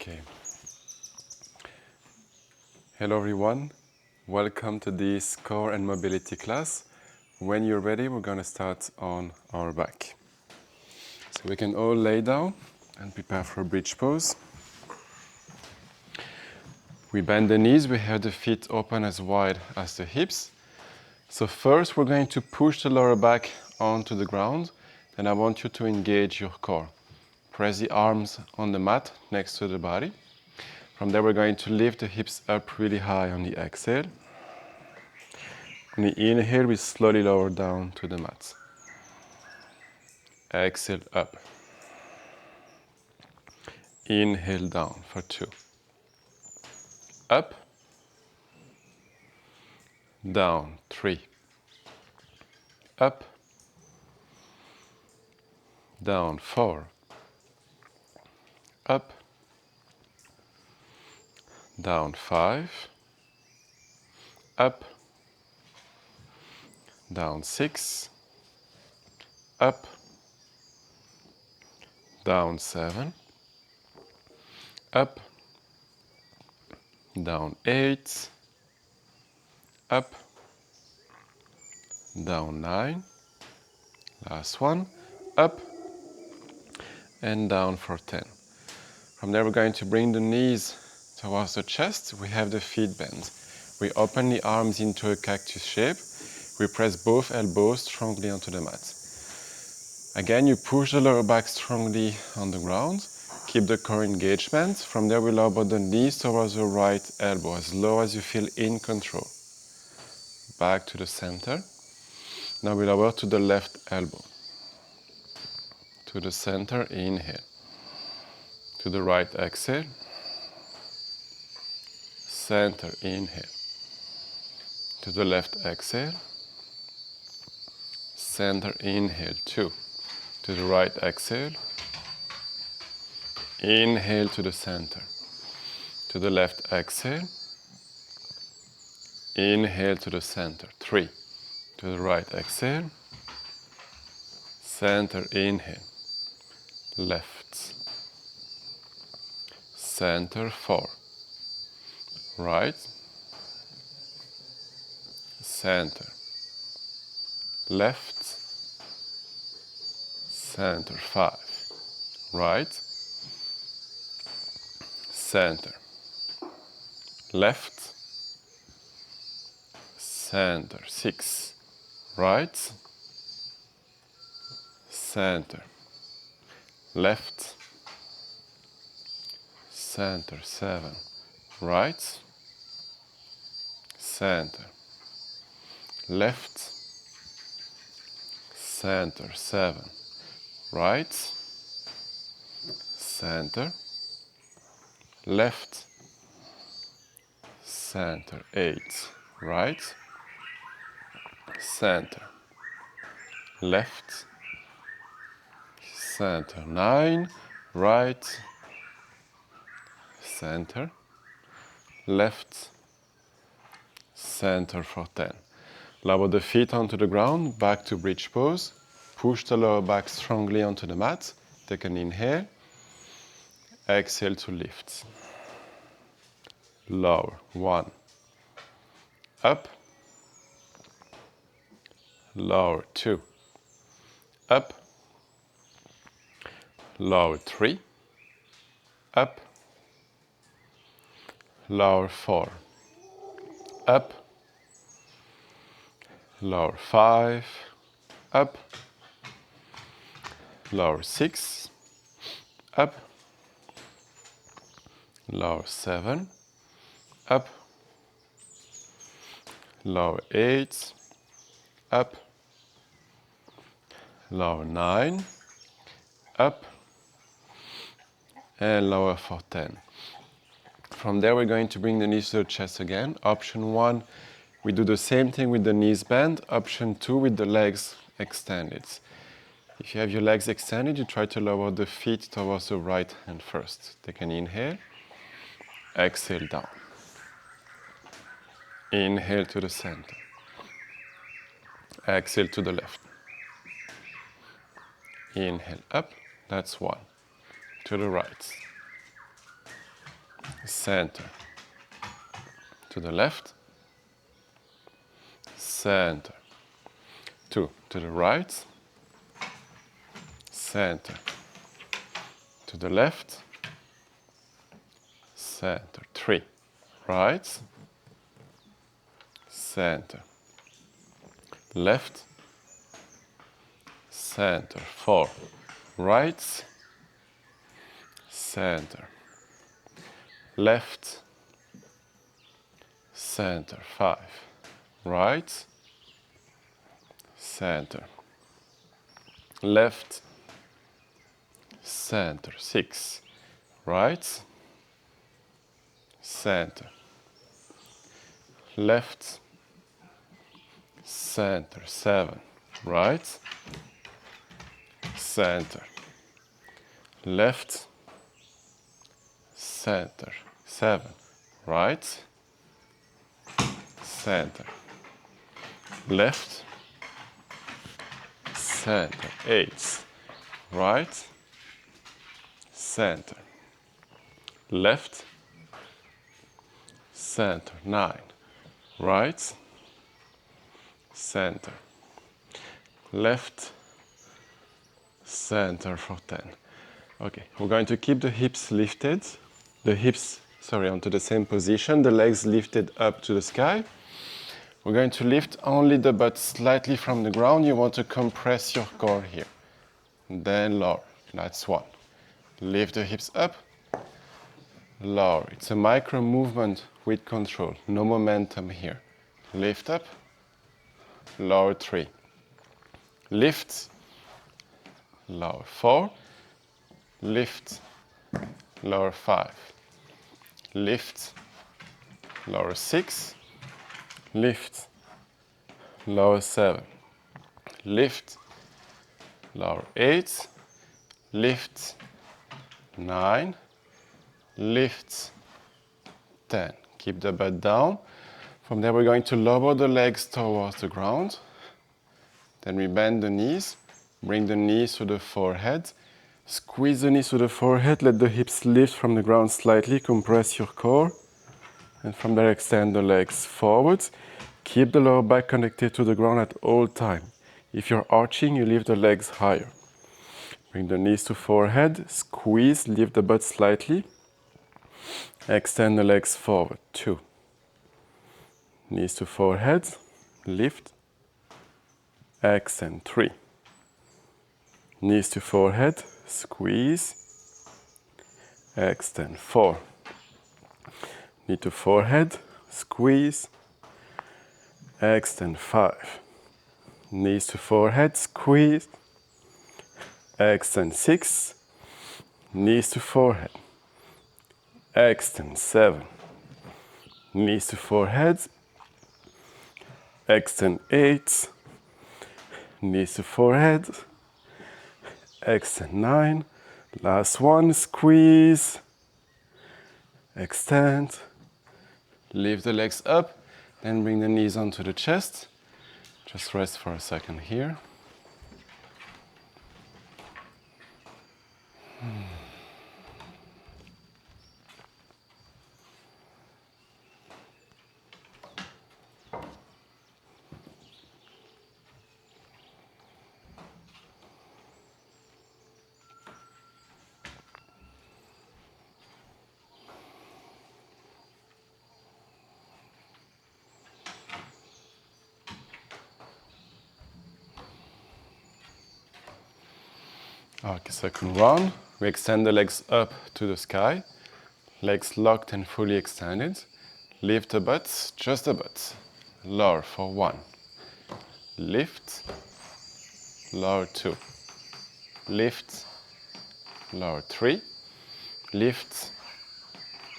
Okay. Hello everyone. Welcome to this core and mobility class. When you're ready, we're going to start on our back. So we can all lay down and prepare for a bridge pose. We bend the knees, we have the feet open as wide as the hips. So first we're going to push the lower back onto the ground. Then I want you to engage your core. Press the arms on the mat next to the body. From there we're going to lift the hips up really high on the exhale. On the inhale, we slowly lower down to the mat. Exhale up. Inhale down for 2. Up. Down 3. Up. Down 4. Up. Down 5. Up. Down 6. Up. Down 7. Up. Down 8. Up. Down 9. Last one. Up. And down for 10. From there we're going to bring the knees towards the chest. We have the feet bent. We open the arms into a cactus shape. We press both elbows strongly onto the mat. Again, you push the lower back strongly on the ground. Keep the core engagement. From there we lower the knees towards the right elbow as low as you feel in control. Back to the center. Now we lower to the left elbow. To the center, inhale. To the right, exhale. Center, inhale. To the left, exhale. Center, inhale, 2. To the right, exhale. Inhale to the center. To the left, exhale. Inhale to the center, 3. To the right, exhale. Center, inhale. Left. Center, 4. Right. Center. Left. Center, 5. Right. Center. Left. Center, 6. Right. Center. Left. Center, 7. Right. Center. Left. Center, 7. Right. Center. Left. Center, 8. Right. Center. Left. Center, 9. Right. Center. Left. Center for 10. Lower the feet onto the ground, back to bridge pose. Push the lower back strongly onto the mat. Take an inhale. Exhale to lift. Lower, 1. Up. Lower, 2. Up. Lower, 3. Up. Lower, 4. Up. Lower, 5. Up. Lower, 6. Up. Lower, 7. Up. Lower, 8. Up. Lower, 9. Up. And lower for 10. From there we're going to bring the knees to the chest again. Option 1, we do the same thing with the knees bent. Option 2, with the legs extended. If you have your legs extended, you try to lower the feet towards the right hand first. Take an inhale. Exhale down. Inhale to the center. Exhale to the left. Inhale up. That's 1. To the right. center, to the left, center, 2 to the right, center, to the left, center, 3, right, center, left, center, 4, right, center, left, center, 5, right, center, left, center, 6, right, center, left, center, 7, right, center, left, center, 7, right, center, left, center, 8, right, center, left, center, 9, right, center, left, center for 10. Okay, we're going to keep the hips lifted, onto the same position, the legs lifted up to the sky. We're going to lift only the butt slightly from the ground. You want to compress your core here. Then lower, that's 1. Lift the hips up, lower. It's a micro movement with control, no momentum here. Lift up, lower, 3. Lift, lower, 4. Lift, lower, 5. Lift, lower, 6. Lift, lower, 7. Lift, lower, 8. Lift, 9. Lift, 10. Keep the butt down. From there, we're going to lower the legs towards the ground. Then we bend the knees. Bring the knees to the forehead. Squeeze the knees to the forehead. Let the hips lift from the ground slightly. Compress your core. And from there, extend the legs forwards. Keep the lower back connected to the ground at all times. If you're arching, you lift the legs higher. Bring the knees to forehead. Squeeze, lift the butt slightly. Extend the legs forward. 2. Knees to forehead. Lift. Extend. 3. Knees to forehead. Squeeze. Extend. 4. Knee to forehead, squeeze, extend. 5. Knees to forehead, squeeze, extend. 6. Knees to forehead, extend. 7. Knees to forehead, extend. 8. Knees to forehead, extend. 9. Last one, squeeze, extend. Lift the legs up, then bring the knees onto the chest. Just rest for a second here. Okay, second round. We extend the legs up to the sky. Legs locked and fully extended. Lift the butt, just the butt. Lower for 1. Lift. Lower 2. Lift. Lower 3. Lift.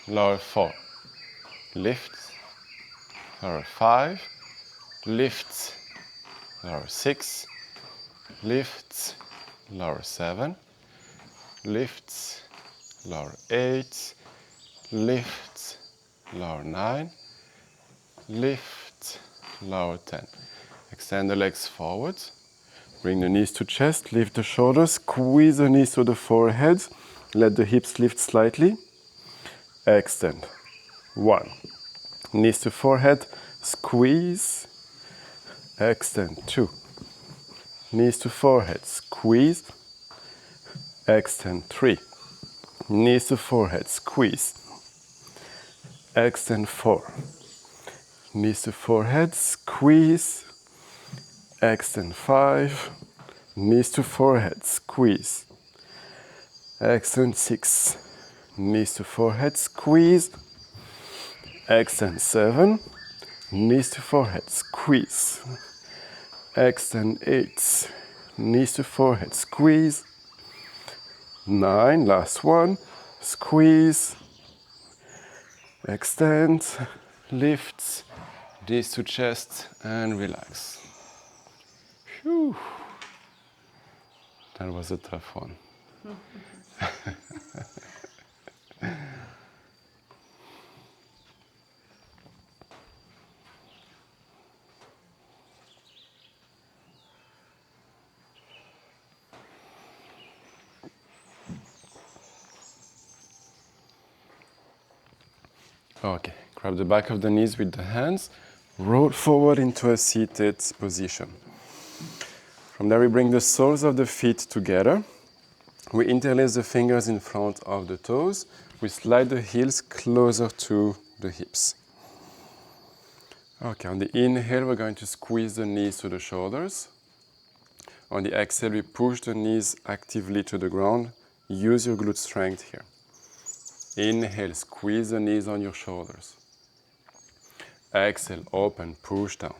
Lower 4. Lift. Lower 5. Lift. Lower 6. Lift. Lower 7, lift, lower 8, lift, lower 9, lift, lower 10. Extend the legs forward, bring the knees to chest, lift the shoulders, squeeze the knees to the forehead, let the hips lift slightly, extend. 1. Knees to forehead, squeeze, extend. 2. Knees to forehead, squeeze, extend. 3. Knees to forehead, squeeze, extend. 4. Knees to forehead, squeeze, extend. 5. Knees to forehead, squeeze, extend. 6. Knees to forehead, squeeze, extend. 7. Knees to forehead, squeeze, extend. 8. Knees to forehead, squeeze, 9. Last one, squeeze, extend, lift, knees to chest, and relax. Whew. That was a tough one. Okay, grab the back of the knees with the hands, roll forward into a seated position. From there, we bring the soles of the feet together. We interlace the fingers in front of the toes. We slide the heels closer to the hips. Okay, on the inhale, we're going to squeeze the knees to the shoulders. On the exhale, we push the knees actively to the ground. Use your glute strength here. Inhale, squeeze the knees on your shoulders. Exhale, open, push down.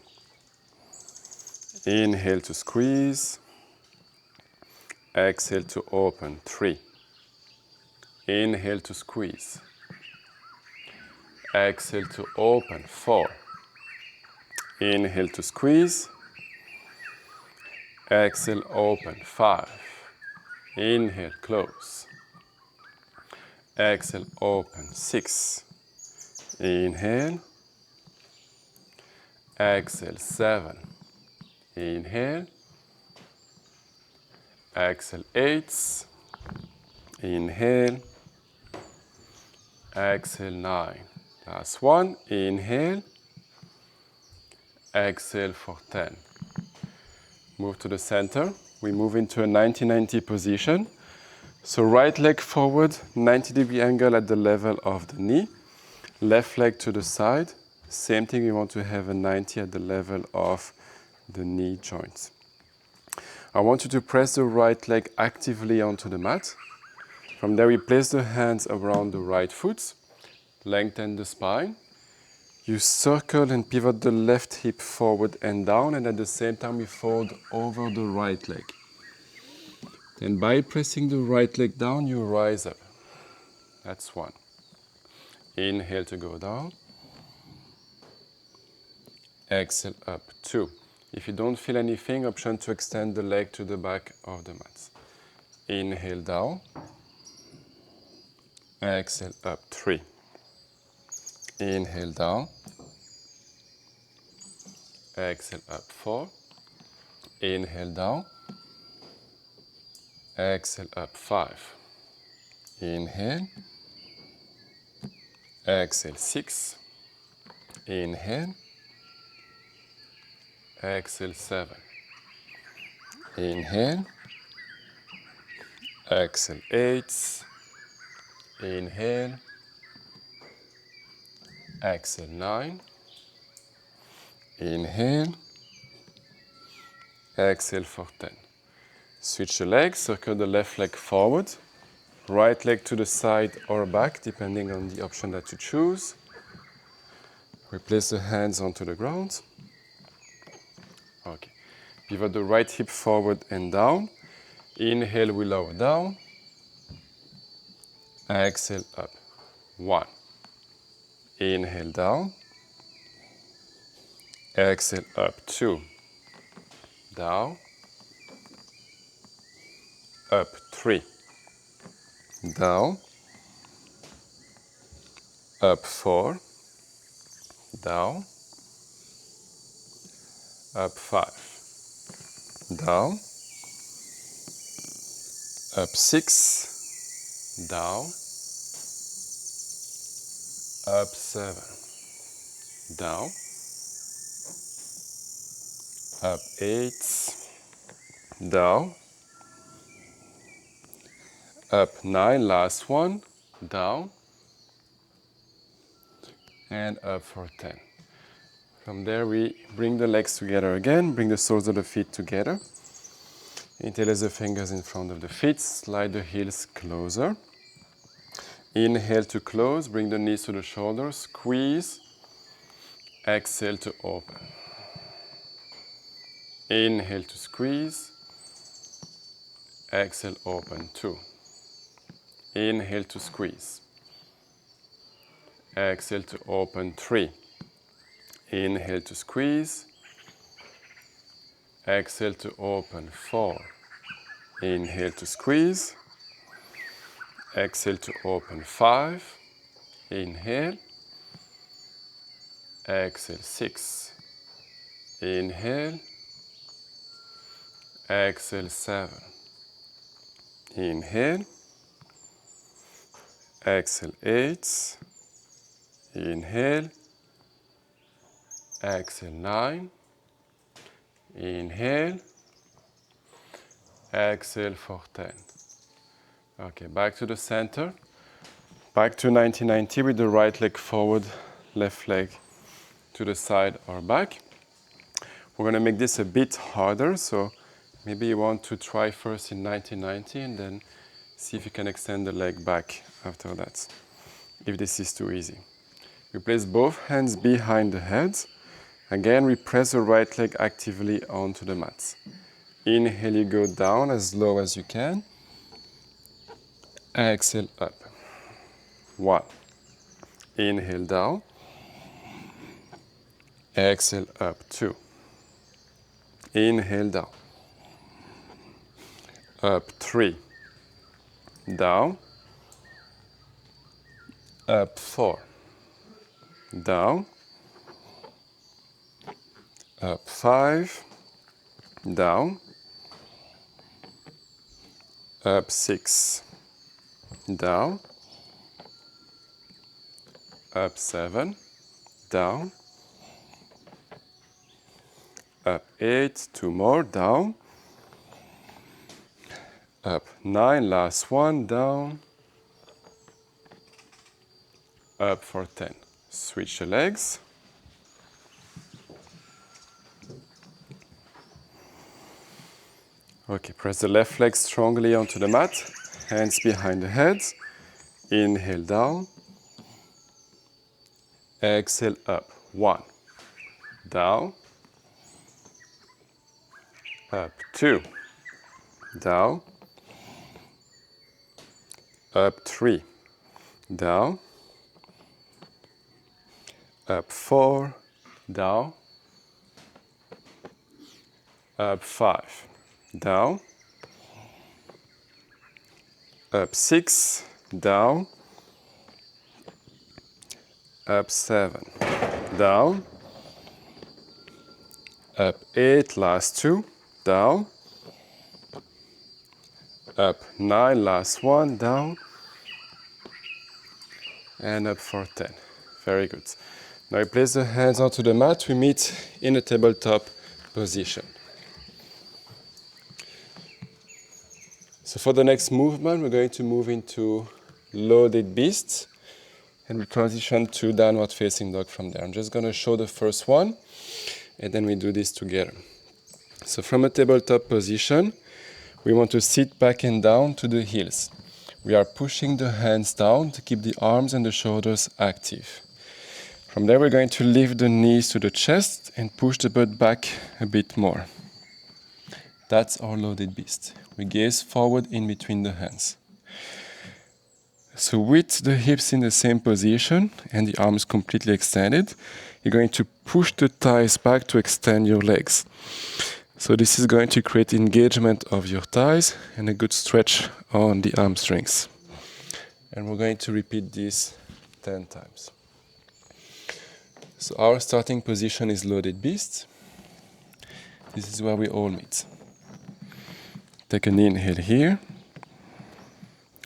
Inhale to squeeze. Exhale to open, 3. Inhale to squeeze. Exhale to open, 4. Inhale to squeeze. Exhale, open, 5. Inhale, close. Exhale, open, 6. Inhale. Exhale, 7. Inhale. Exhale, 8. Inhale. Exhale, 9. Last one. Inhale. Exhale for 10. Move to the center. We move into a 90-90 position. So right leg forward, 90-degree angle at the level of the knee. Left leg to the side. Same thing, we want to have a 90 at the level of the knee joints. I want you to press the right leg actively onto the mat. From there, we place the hands around the right foot. Lengthen the spine. You circle and pivot the left hip forward and down, and at the same time we fold over the right leg. Then by pressing the right leg down, you rise up. That's 1. Inhale to go down. Exhale up, 2. If you don't feel anything, option to extend the leg to the back of the mat. Inhale down. Exhale up, 3. Inhale down. Exhale up, 4. Inhale down. Exhale up, 5. Inhale. Exhale, 6. Inhale. Exhale, 7. Inhale. Exhale, 8. Inhale. Exhale, 9. Inhale. Exhale for 10. Switch the legs, circle the left leg forward. Right leg to the side or back, depending on the option that you choose. We place the hands onto the ground. Okay. Pivot the right hip forward and down. Inhale, we lower down. Exhale up. 1. Inhale down. Exhale up. 2. Down. Up. 3. Down. Up. 4. Down. Up. 5. Down. Up. 6. Down. up 7, down, up 8, down, up 9, last one, down, and up for 10. From there we bring the legs together again, bring the soles of the feet together. Interlace the fingers in front of the feet, slide the heels closer. Inhale to close, bring the knees to the shoulders, squeeze. Exhale to open. Inhale to squeeze. Exhale, open 2. Inhale to squeeze. Exhale to open 3. Inhale to squeeze. Exhale to open 4. Inhale to squeeze. Exhale to open 5. Inhale. Exhale 6. Inhale. Exhale 7. Inhale. Exhale 8. Inhale. Exhale 9. Inhale. Exhale for 10. Okay, back to the center. Back to 90-90 with the right leg forward, left leg to the side or back. We're going to make this a bit harder, so maybe you want to try first in 90-90 and then see if you can extend the leg back after that, if this is too easy. We place both hands behind the head. Again, we press the right leg actively onto the mat. Inhale, you go down as low as you can. Exhale, up. 1. Inhale, down. Exhale, up. 2. Inhale, down. Up. 3. Down. Up. 4. Down. Up. 5. Down. Up. 6. Down. Up. 7. Down. Up. 8. 2 more. Down. Up. 9. Last one. Down. Up for 10. Switch the legs. Okay, press the left leg strongly onto the mat. Hands behind the head. Inhale down. Exhale up. 1. Down. Up. 2. Down. Up. 3. Down. Up. 4. Down. Up. 5. Down. Up. 6. Down. Up. 7. Down. Up. 8. Last 2. Down. Up. 9. Last 1. Down. And up for 10. Very good. Now we place the hands onto the mat. We meet in a tabletop position. So for the next movement, we're going to move into loaded beast and we transition to downward facing dog from there. I'm just going to show the first one and then we do this together. So from a tabletop position, we want to sit back and down to the heels. We are pushing the hands down to keep the arms and the shoulders active. From there, we're going to lift the knees to the chest and push the butt back a bit more. That's our loaded beast. We gaze forward in between the hands. So with the hips in the same position and the arms completely extended, you're going to push the thighs back to extend your legs. So this is going to create engagement of your thighs and a good stretch on the hamstrings. And we're going to repeat this 10 times. So our starting position is loaded beast. This is where we all meet. Take an inhale here.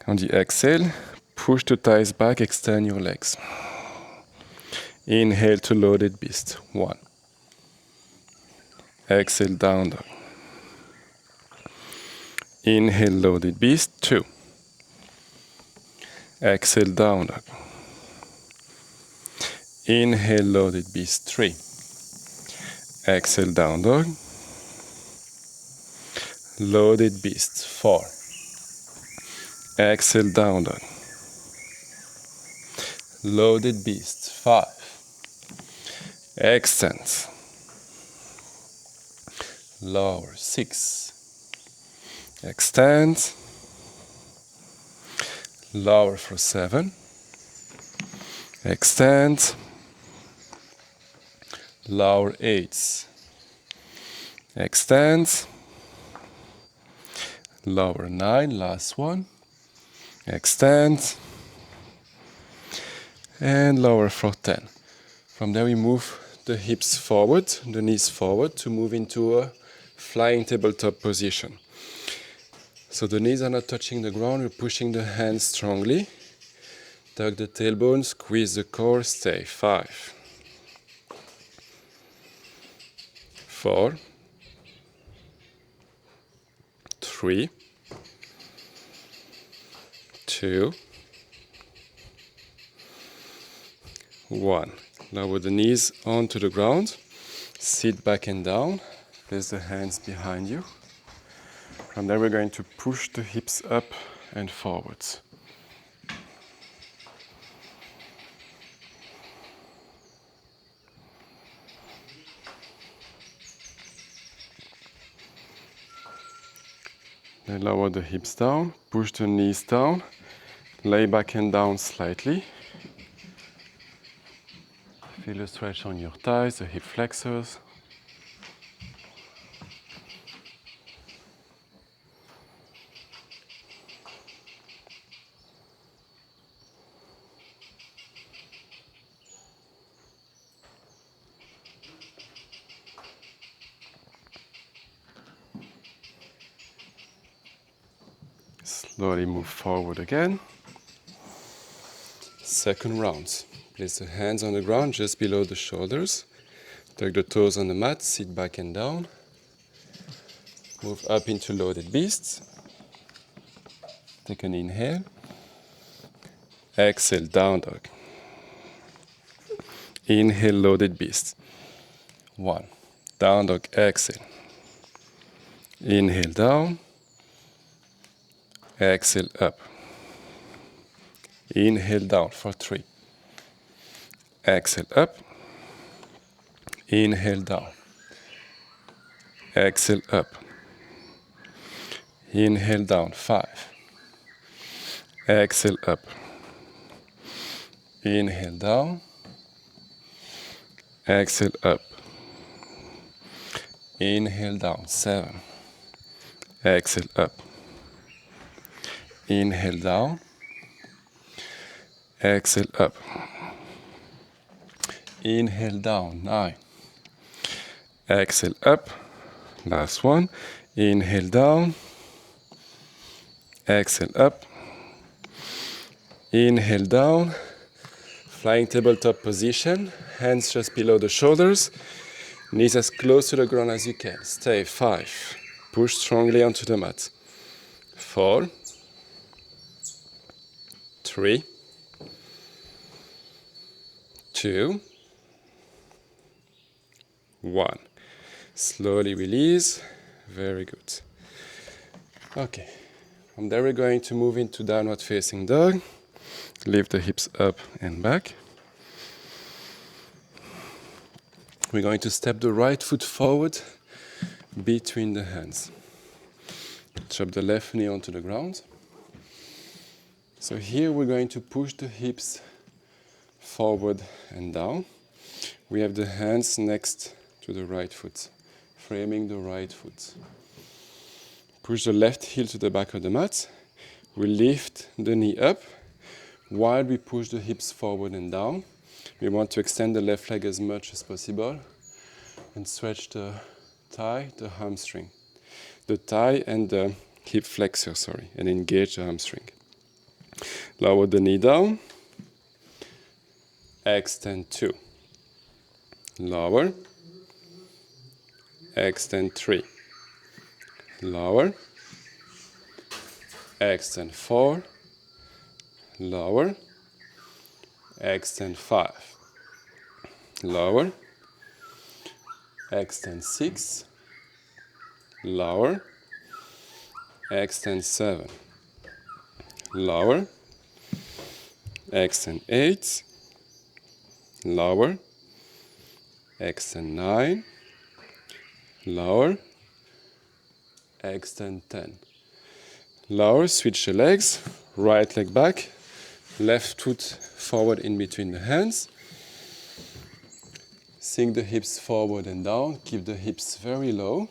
On the exhale, push the thighs back, extend your legs. Inhale to loaded beast. 1. Exhale, down dog. Inhale, loaded beast. 2. Exhale, down dog. Inhale, loaded beast. 3. Exhale, down dog. Loaded beast. 4. Exhale, down dog. Loaded beast. 5. Extend. Lower. 6. Extend. Lower for 7. Extend. Lower 8. Extend. Lower 9. Last one. Extend. And lower for 10. From there we move the hips forward, the knees forward to move into a flying tabletop position. So the knees are not touching the ground, we're pushing the hands strongly. Tuck the tailbone, squeeze the core, stay. 5. 4. 3. 2. 1. Lower the knees onto the ground. Sit back and down. Place the hands behind you. From there we're going to push the hips up and forwards. Then lower the hips down, push the knees down, lay back and down slightly. Feel a stretch on your thighs, the hip flexors. Slowly move forward again. Second round. Place the hands on the ground just below the shoulders. Tuck the toes on the mat, sit back and down. Move up into loaded beasts. Take an inhale. Exhale, down dog. Inhale, loaded beast. 1. Down dog, exhale. Inhale, down. Exhale, up. Inhale, down for 3. Exhale, up. Inhale, down. Exhale, up. Inhale, down. 5. Exhale, up. Inhale, down. Exhale, up. Inhale, down. 7. Exhale, up. Inhale, down. Exhale, up. Inhale, down. 9. Exhale, up. Last one. Inhale, down. Exhale, up. Inhale, down. Flying tabletop position. Hands just below the shoulders. Knees as close to the ground as you can. Stay. 5. Push strongly onto the mat. 4. 3. 2. 1. Slowly release. Very good. Okay. From there we're going to move into downward facing dog. Lift the hips up and back. We're going to step the right foot forward between the hands. Drop the left knee onto the ground. So here we're going to push the hips forward and down. We have the hands next to the right foot, framing the right foot. Push the left heel to the back of the mat. We lift the knee up while we push the hips forward and down. We want to extend the left leg as much as possible and stretch the thigh, the hamstring. The thigh and the hip flexor, and engage the hamstring. Lower the knee down. Extend 2. lower, extend 3, lower, extend 4, lower, extend 5, lower, extend 6, lower, extend 7, lower, extend 8, lower, extend 9, lower, extend 10. Lower, switch the legs, right leg back, left foot forward in between the hands. Sink the hips forward and down, keep the hips very low.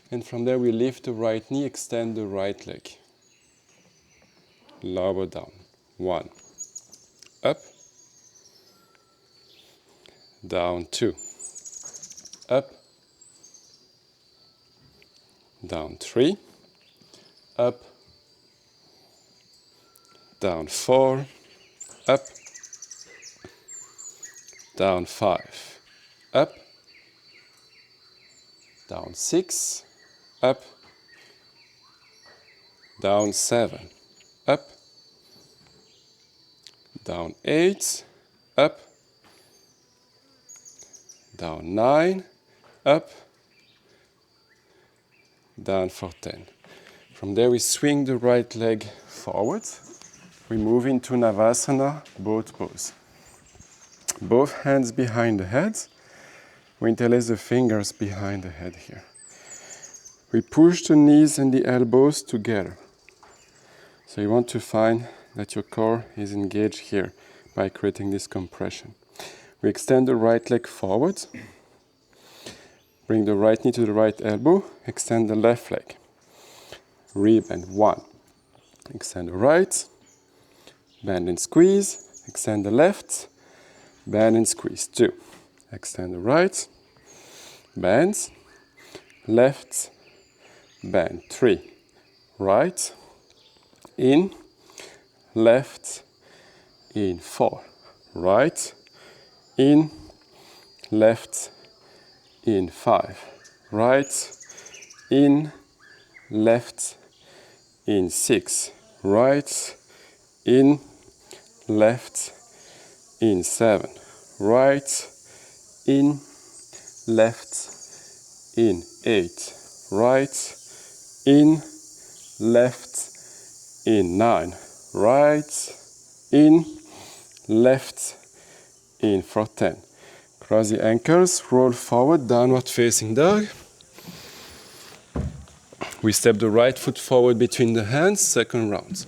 And from there we lift the right knee, extend the right leg. Lower down. 1. Up. Down 2. Up. Down 3. Up. Down 4. Up. Down 5. Up. Down 6. Up. Down 7. Up. Down 8. Up. Down 9. Up. Down for 10. From there we swing the right leg forward. We move into Navasana, boat pose. Both hands behind the head. We interlace the fingers behind the head here. We push the knees and the elbows together. So you want to find that your core is engaged here by creating this compression. We extend the right leg forward. Bring the right knee to the right elbow. Extend the left leg. Rebend. 1. Extend the right. Bend and squeeze. Extend the left. Bend and squeeze. 2. Extend the right. Bend. Left. Bend. 3. Right. In. Left. In. 4. Right. In. Left. In. 5. Right. In. Left. In. 6. Right. In. Left. In. 7. Right. In. Left. In. 8. Right. In. Left. In. 9. Right. In. Left. In for 10. Cross the ankles, roll forward, downward facing dog. We step the right foot forward between the hands, second round.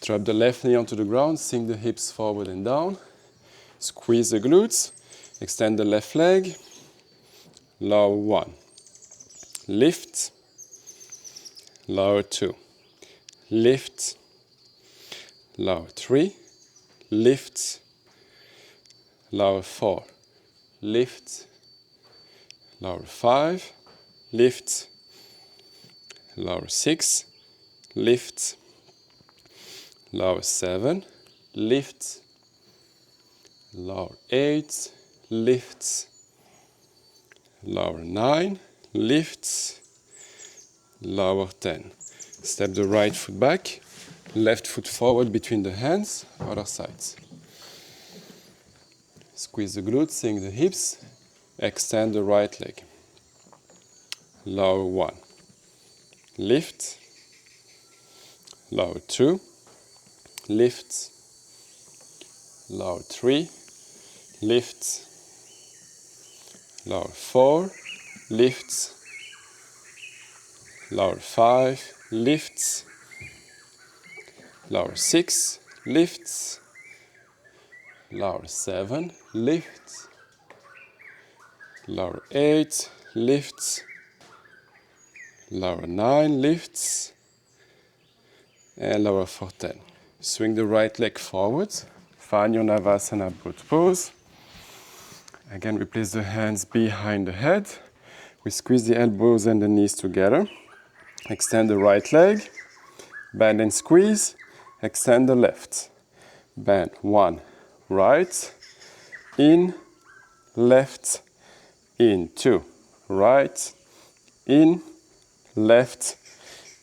Drop the left knee onto the ground, sink the hips forward and down. Squeeze the glutes, extend the left leg. Lower 1. Lift. Lower 2. Lift. Lower 3. Lift. Lower 4. Lift. Lower 5. Lift. Lower 6. Lift. Lower 7. Lift. Lower 8. Lift. Lower 9. Lift. Lower 10. Step the right foot back. Left foot forward between the hands. Other sides. Squeeze the glutes, sink the hips. Extend the right leg. Lower 1. Lift. Lower 2. Lift. Lower 3. Lift. Lower 4. Lift. Lower 5. Lift. Lower 6. Lift. Lower 7. Lift. Lower 8. Lift. Lower 9. Lifts. And lower for 10. Swing the right leg forward. Find your Navasana boat pose. Again, we place the hands behind the head. We squeeze the elbows and the knees together. Extend the right leg. Bend and squeeze. Extend the left. Bend. 1. Right. In. left, in, 2, right, in, left,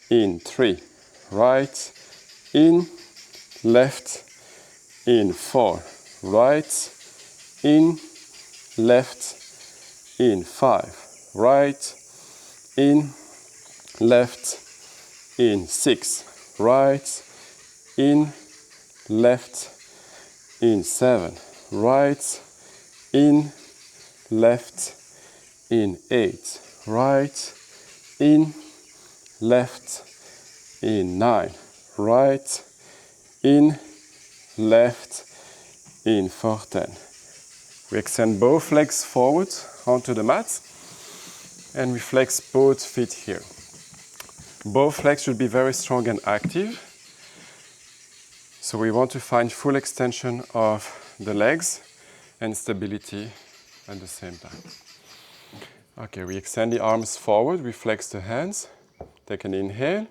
in, 3, right, in, left, in, 4, right, in, left, in, 5, right, in, left, in, 6, right, in, left, in, 7, right, in, left, in, 8, right, in, left, in, 9, right, in, left, in, 410. We extend both legs forward onto the mat and we flex both feet here. Both legs should be very strong and active. So we want to find full extension of the legs and stability at the same time. Okay, we extend the arms forward, we flex the hands, take an inhale.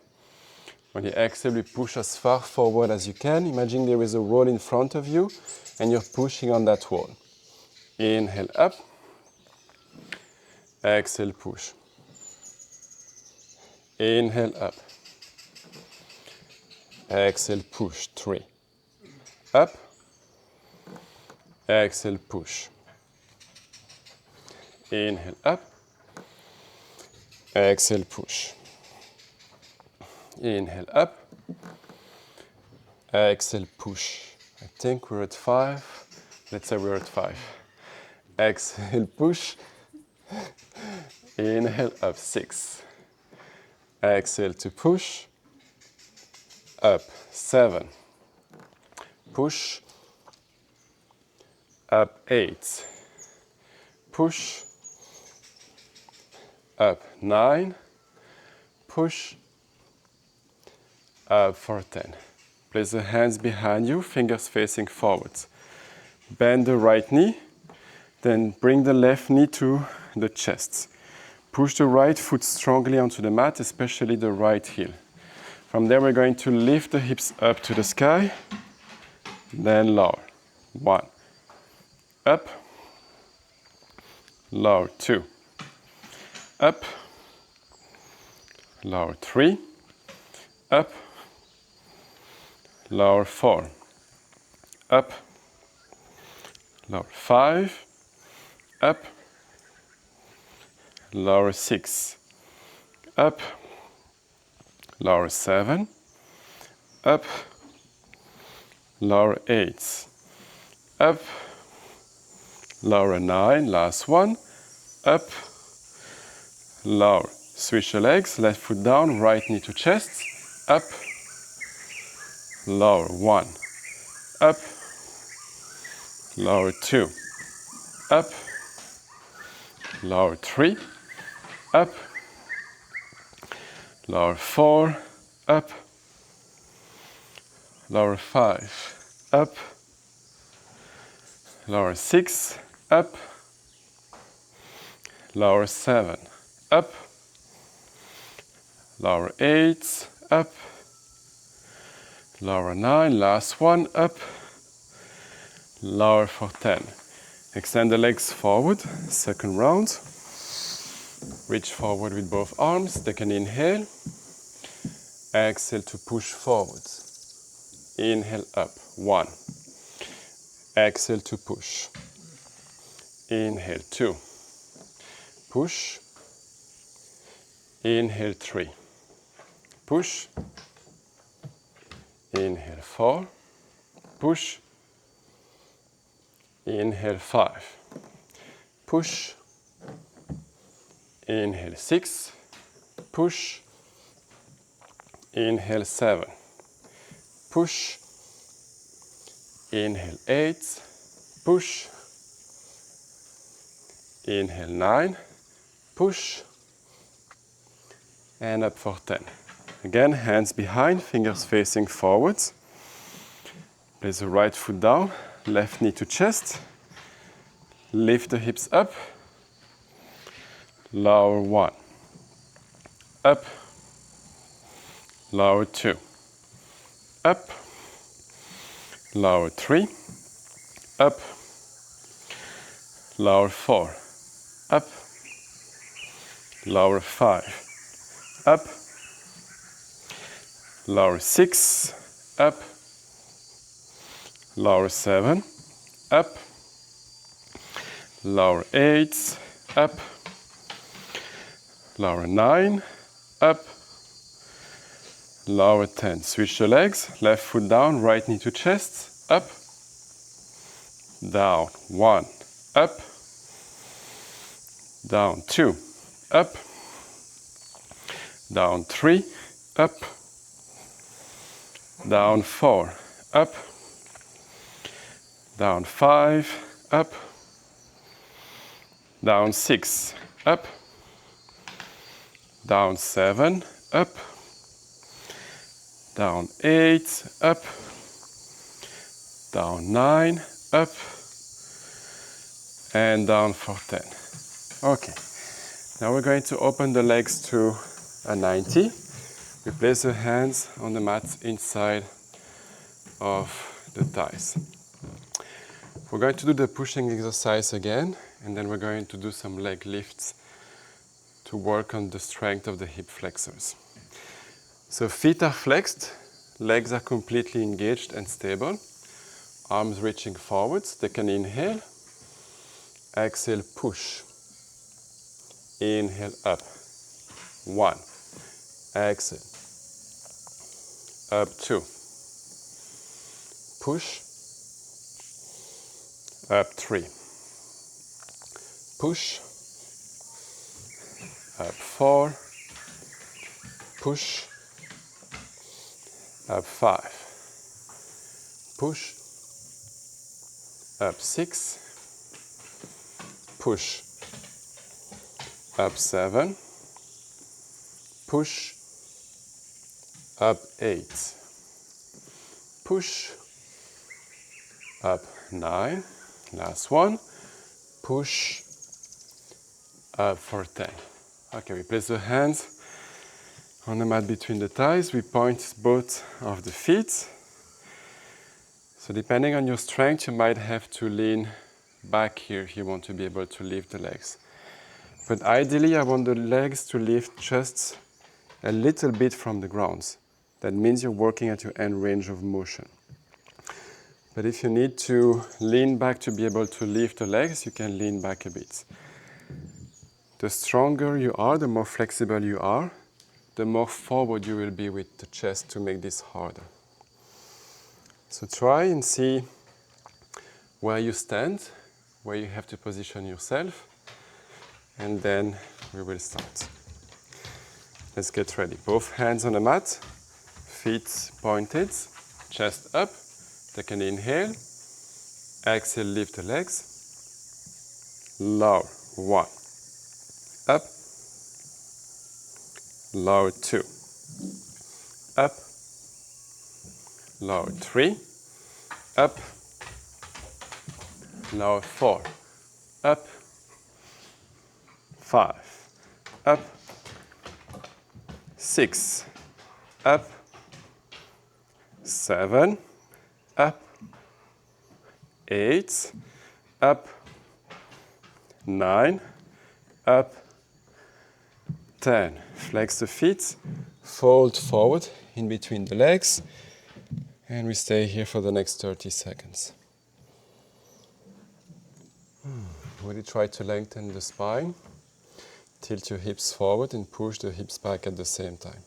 When you exhale, we push as far forward as you can. Imagine there is a wall in front of you and you're pushing on that wall. Inhale up, exhale push. Inhale up, exhale push, 3. Up, exhale push. Inhale up, exhale push. Inhale up, exhale push. I think we're at 5. Let's say we're at 5. Exhale push. Inhale up, 6. Exhale to push. Up, 7. Push. Up, 8. Push. Up, 9. Push. Up for 10. Place the hands behind you, fingers facing forwards. Bend the right knee, then bring the left knee to the chest. Push the right foot strongly onto the mat, especially the right heel. From there, we're going to lift the hips up to the sky, then lower. 1. Up. Lower. 2. Up. Lower. 3. Up. Lower. 4. Up. Lower. 5. Up. Lower. 6. Up. Lower. 7. Up. Lower. 8. Up. Lower. 9. Last one. Up. Lower. Switch the legs. Left foot down. Right knee to chest. Up. Lower. 1. Up. Lower. 2. Up. Lower. 3. Up. Lower. 4. Up. Lower. 5. Up. Lower. 6. Up. Lower. 7. Up. Lower. 8. Up. Lower. 9. Last one. Up. Lower for 10. Extend the legs forward. Second round. Reach forward with both arms. Take an inhale. Exhale to push forward. Inhale up. 1. Exhale to push. Inhale. 2. Push. Inhale. 3. Push. Inhale. 4. Push. Inhale. 5. Push. Inhale. 6. Push. Inhale. 7. Push. Inhale. 8. Push. Inhale. 9. Push. And up for 10. Again, hands behind, fingers facing forwards. Place the right foot down, left knee to chest. Lift the hips up. Lower 1. Up. Lower 2. Up. Lower 3. Up. lower 4, up, lower 5, up, lower 6, up, lower 7, up, lower 8, up, lower 9, up, lower 10. Switch the legs, left foot down, right knee to chest, up, down, 1, up, down 2, up, down 3, up, down 4, up, down 5, up, down 6, up, down 7, up, down 8, up, down 9, up, and down for 10. Okay, now we're going to open the legs to a 90. We place the hands on the mat inside of the thighs. We're going to do the pushing exercise again, and then we're going to do some leg lifts to work on the strength of the hip flexors. So feet are flexed, legs are completely engaged and stable, arms reaching forwards. Take an inhale, exhale, push, inhale, up, 1, exhale, up 2, push, up 3, push, up 4, push, up 5, push, up 6, push, up 7, push, up 8, push, up 9, last one, push, up for 10. Okay, we place the hands on the mat between the thighs. We point both of the feet. So depending on your strength, you might have to lean back here if you want to be able to lift the legs. But ideally, I want the legs to lift just a little bit from the ground. That means you're working at your end range of motion. But if you need to lean back to be able to lift the legs, you can lean back a bit. The stronger you are, the more flexible you are, the more forward you will be with the chest to make this harder. So try and see where you stand, where you have to position yourself, and then we will start. Let's get ready. Both hands on the mat, feet pointed, chest up. Take an inhale, exhale, lift the legs, lower, 1, up, lower 2, up, lower 3, up, lower 4, up, 5, up, 6, up, 7, up, 8, up, 9, up, 10. Flex the feet, fold forward in between the legs, and we stay here for the next 30 seconds. Really try to lengthen the spine, tilt your hips forward and push the hips back at the same time.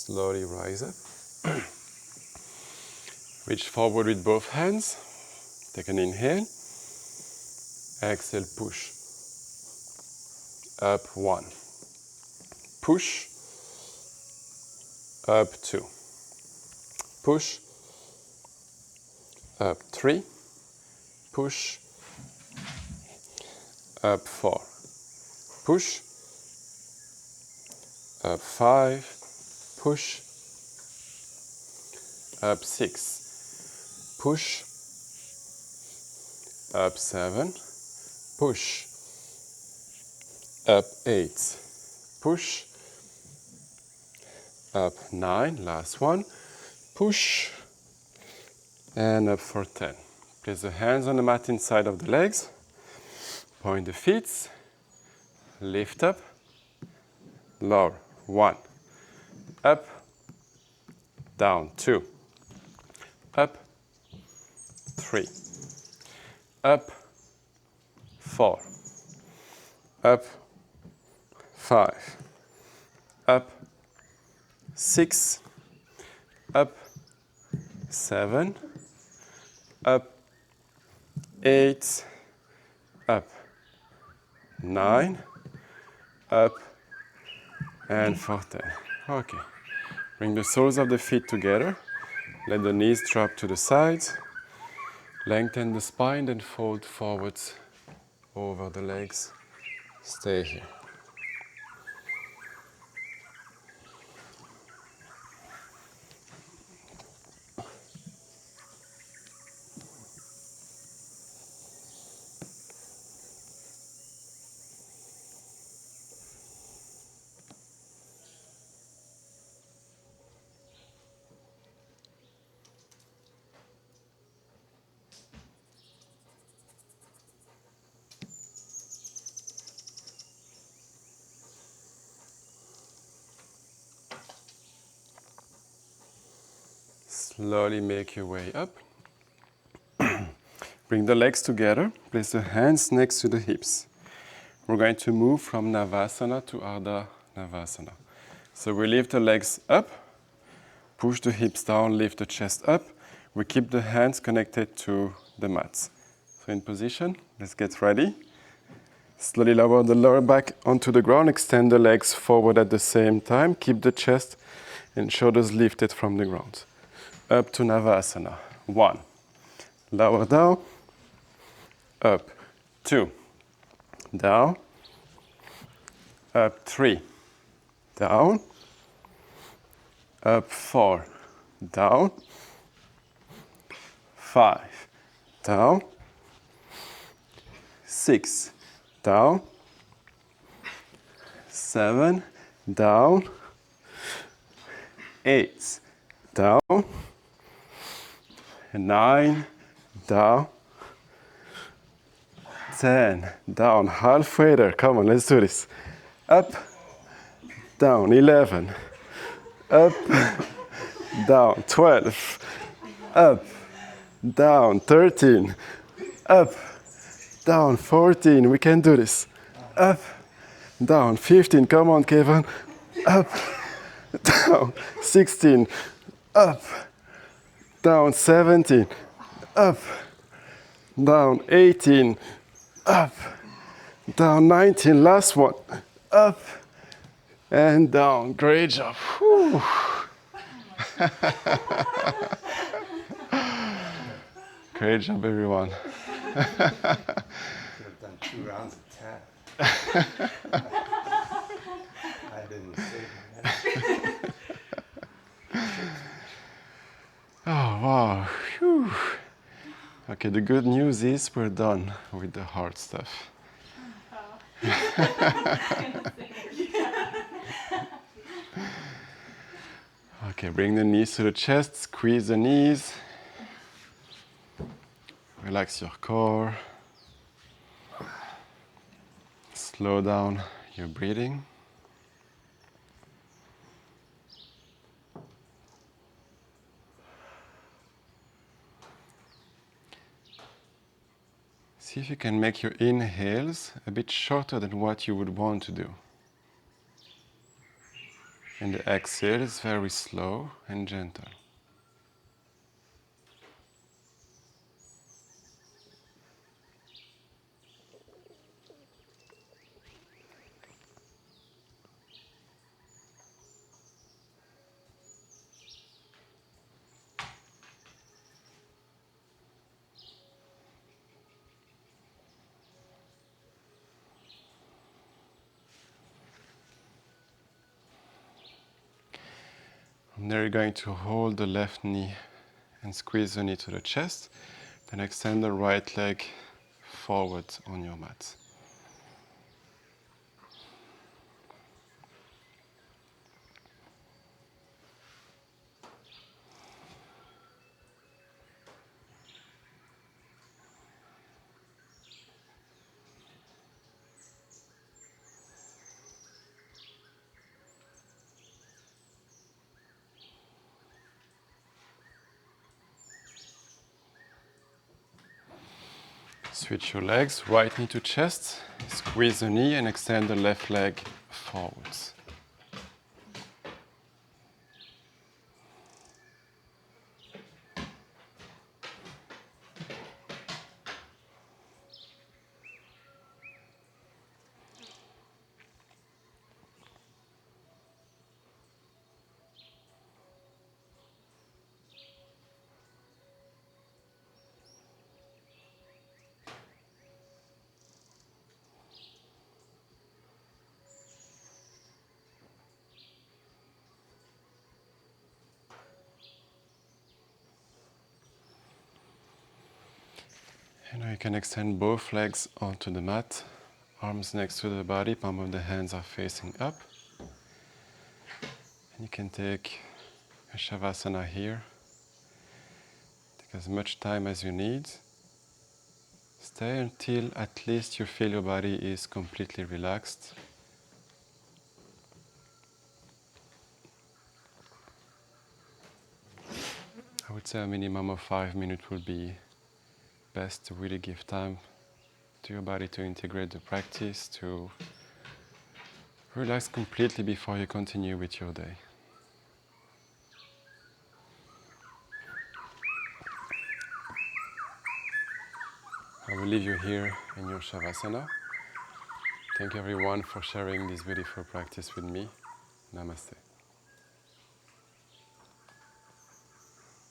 Slowly rise up. Reach forward with both hands. Take an inhale. Exhale, push. Up 1. Push. Up 2. Push. Up 3. Push. Up 4. Push. Up 5. Push, up 6, push, up 7, push, up 8, push, up 9, last one, push, and up for 10. Place the hands on the mat inside of the legs, point the feet, lift up, lower, 1, up, down, 2, up, 3, up, 4, up, 5, up, 6, up, 7, up, 8, up, 9, up, and for 10. Okay. Bring the soles of the feet together. Let the knees drop to the sides. Lengthen the spine and fold forwards over the legs. Stay here. Slowly make your way up. Bring the legs together. Place the hands next to the hips. We're going to move from Navasana to Ardha Navasana. So we lift the legs up, push the hips down, lift the chest up. We keep the hands connected to the mats. So in position, let's get ready. Slowly lower the lower back onto the ground, extend the legs forward at the same time. Keep the chest and shoulders lifted from the ground. Up to Navasana. 1. Lower down. Up. 2. Down. Up 3. Down. Up 4. Down. 5. Down. 6. Down. 7. Down. 8. Down. 9. Down. 10. Down. Halfway there. Come on, let's do this. Up. Down. 11. Up. Down. 12. Up. Down. 13. Up. Down. 14. We can do this. Up. Down. 15. Come on, Kevin. Up. Down. 16. Up. Down. 17. Up. Down. 18. Up. Down. 19. Last one. Up. And down. Great job. Whew. Great job, everyone. Could have done 2 rounds of tap. I didn't say that. Oh, wow. Whew. Okay, the good news is we're done with the hard stuff. Okay, bring the knees to the chest, squeeze the knees. Relax your core. Slow down your breathing. See if you can make your inhales a bit shorter than what you would want to do. And the exhale is very slow and gentle. And there you're going to hold the left knee and squeeze the knee to the chest. Then extend the right leg forward on your mat. Switch your legs, right knee to chest, squeeze the knee and extend the left leg forwards. And now you can extend both legs onto the mat, arms next to the body, palm of the hands are facing up. And you can take a Shavasana here. Take as much time as you need. Stay until at least you feel your body is completely relaxed. I would say a minimum of 5 minutes would be best to really give time to your body to integrate the practice, to relax completely before you continue with your day. I will leave you here in your Shavasana. Thank you everyone for sharing this beautiful practice with me. Namaste.